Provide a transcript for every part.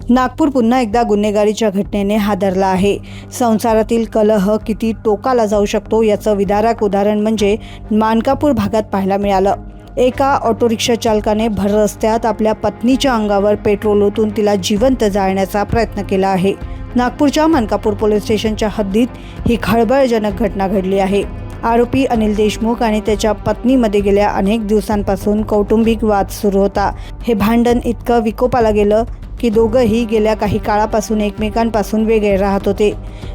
नागपूर पुन्हा एकदा गुन्हेगारीच्या घटनेने हादरला आहे। संसारातील कलह किती टोकाला जाऊ शकतो याचं विदारक उदाहरण म्हणजे मानकापूर भागात पाहायला मिळालं। एका ऑटो रिक्षा चालकाने भर रस्त्यात आपल्या पत्नीच्या अंगावर पेट्रोल ओतून तिला जिवंत जाळण्याचा प्रयत्न केला आहे। नागपूरच्या मानकापूर पोलीस स्टेशनच्या हद्दीत ही खळबळजनक घटना घडली आहे। आरोपी अनिल देशमुख आणि त्याच्या पत्नीमध्ये गेल्या अनेक दिवसांपासून कौटुंबिक वाद सुरू होता। हे भांडण इतकं विकोपाला गेलं की दोघंही गेल्या काही काळापासून एकमेकांपासून वेगळे राहत होते।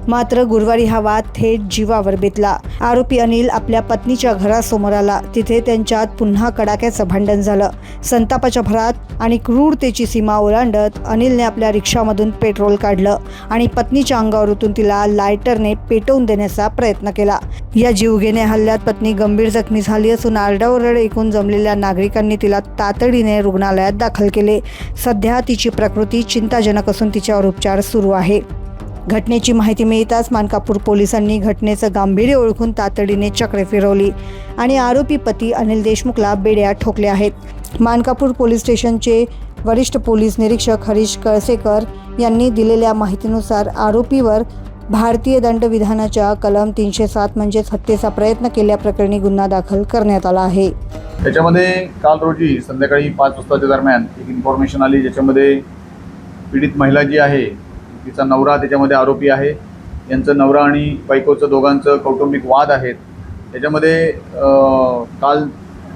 मात्र गुरुवारी हा वाद थेट जीवावर बेतला। आरोपी अनिल आपल्या पत्नीच्या घरासमोर आला। तिथे त्यांच्यात पुन्हा कडाक्याचं भांडण झालं। संतापाच्या भरात आणि क्रूरतेची सीमा ओलांडत अनिलने आपल्या रिक्षामधून पेट्रोल काढलं आणि पत्नीच्या अंगावर ओतून तिला लायटरने पेटवून देण्याचा प्रयत्न केला। या जीवघेण्या हल्ल्यात पत्नी गंभीर जखमी झाली असून आरडाओरड ऐकून जमलेल्या नागरिकांनी तिला तातडीने रुग्णालयात दाखल केले। सध्या तिची प्रकृती चिंताजनक असून तिच्यावर उपचार सुरू आहे। घटनेची माहिती मिळताच मानकापूर पोलिसांनी घटनेचं गांभीर्य ओळखून तातडीने चक्रे फिरवली आणि आरोपी पती अनिल देशमुखला बेड्यात ठोकले आहेत। मानकापूर पोलीस स्टेशनचे वरिष्ठ पोलीस निरीक्षक हरीश कळसेकर यांनी दिलेल्या माहितीनुसार आरोपीवर भारतीय दंडविधानाच्या कलम 307 म्हणजेच हत्येचा प्रयत्न केल्याप्रकरणी गुन्हा दाखल करण्यात आला आहे। त्याच्यामध्ये काल रोजी संध्याकाळी 5 वाजताच्या दरम्यान एक इन्फॉर्मेशन आली, ज्याच्यामध्ये पीडित महिला जी आहे तिचा नवरा त्याच्यामध्ये आरोपी आहे। यांचं नवरा आणि बायकोचं दोघांचं कौटुंबिक वाद आहेत। त्याच्यामध्ये काल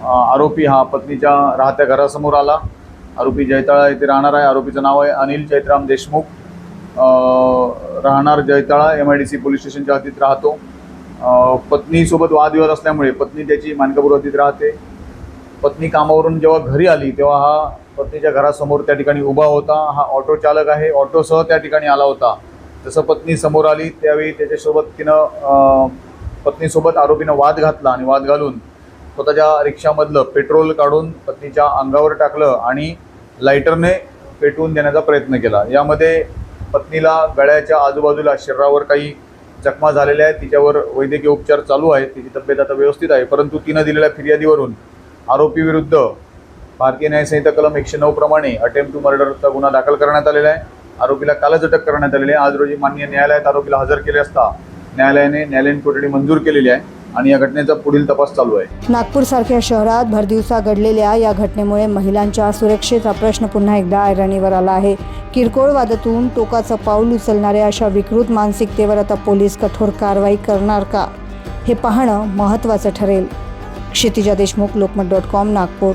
आरोपी हा पत्नीच्या राहत्या घरासमोर आला। आरोपी जैताळा येथे राहणार आहे। आरोपीचं नाव आहे अनिल चैत्राम देशमुख, राहणार जैताळा MIDC पोलीस स्टेशनच्या हद्दीत राहतो। पत्नीसोबत वादविवाद असल्यामुळे पत्नी त्याची मानकापूर हद्दीत राहते। पत्नी कामावरून जेव्हा घरी आली तेव्हा हा पत्नीच्या घरासमोर त्या ठिकाणी उभा होता। हा ऑटो चालक आहे, ऑटोसह त्या ठिकाणी आला होता। जसं पत्नी समोर आली त्यावेळी त्याच्यासोबत पत्नीसोबत आरोपीनं वाद घातला आणि वाद घालून स्वतःच्या रिक्षामधलं पेट्रोल काढून पत्नीच्या अंगावर टाकलं आणि लायटरने पेटवून देण्याचा प्रयत्न केला। यामध्ये पत्नीला गळ्याच्या आजूबाजूला शरीरावर काही जखमा झालेल्या आहेत। तिच्यावर वैद्यकीय उपचार चालू आहेत। तिची तब्येत आता व्यवस्थित आहे, परंतु तिनं दिलेल्या फिर्यादीवरून आरोपी विरुद्ध भारतीय न्याय संहिता कलम 109 प्रमाणे अटेम्प्ट टू मर्डरचा गुन्हा दाखल करण्यात आलेला आहे। आरोपीला कालच अटक करण्यात आलेली आहे। आज रोजी माननीय न्यायालयात आरोपीला हजर केले असता न्यायालयाने न्यायालयीन कोठडी मंजूर केलेली आहे आणि या घटनेचा पुढील तपास चालू आहे। नागपूरसारख्या शहरात भरदिवसा घडलेल्या या घटनेमुळे महिलांच्या सुरक्षेचा प्रश्न पुन्हा एकदा ऐरणीवर आला आहे। किरकोळ वादातून टोकाचं पाऊल उचलणाऱ्या अशा विकृत मानसिकतेवर आता पोलीस कठोर कारवाई करणार का हे पाहणं महत्त्वाचं ठरेल। क्षितिजा देशमुख, लोकमत.com, नागपूर।